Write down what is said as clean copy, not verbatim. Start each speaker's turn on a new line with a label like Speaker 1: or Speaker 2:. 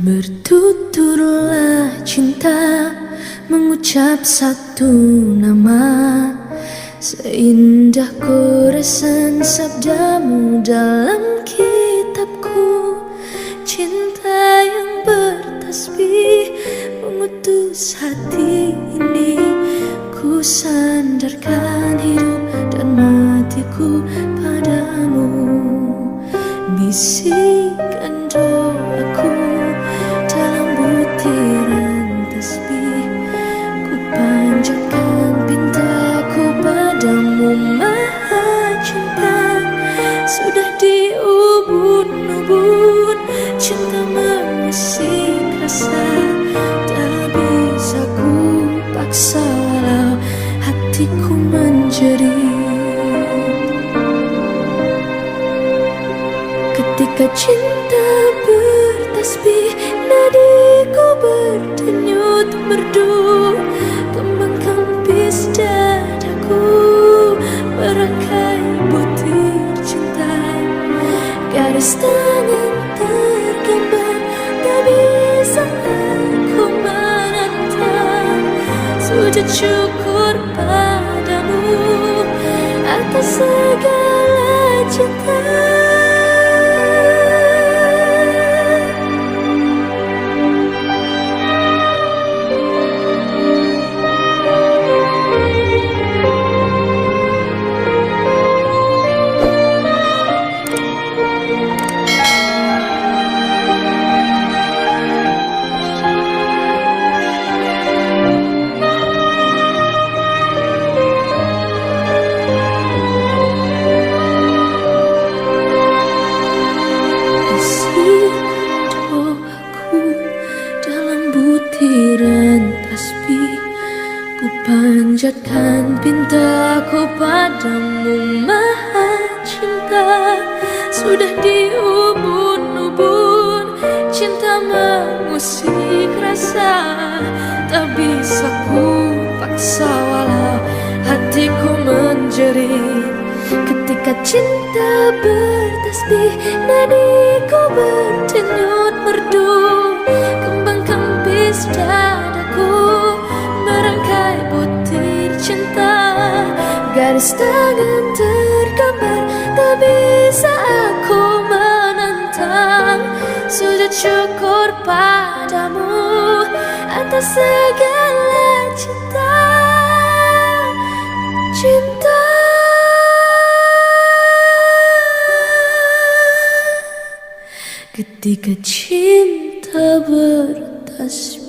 Speaker 1: Bertuturlah cinta, mengucap satu nama, seindah goresan sabdamu dalam kitabku. Cinta yang bertasbih mengutus hati ini, ku sandarkan hidup dan matiku padamu. Bisikan doaku dalam butiran tasbih, ku panjatkan pintaku padamu Maha Cinta. Sudah diubun-ubun cinta mengusik rasa, tak bisa ku paksa walau hatiku menjerit. Ketika cinta bertasbih, nadiku berdenyut merdu, kembang kempis dadaku merangkai butir cinta. Garis tangan tergambar, tak bisa aku menentang. Sujud syukur padamu atas segala cinta. Butiran tasbih, ku panjatkan pintaku padamu Maha Cinta. Sudah diubun-ubun cinta mengusik rasa, tak bisa ku paksa walau hatiku menjerit. Ketika cinta bertasbih, nadiku berdenyut merdu, kembang kempis dadaku merangkai butir cinta. Garis tangan tergambar, tak bisa aku menentang. Sujud syukur padamu atas segala cinta. Cinta ketika cinta bertasbih.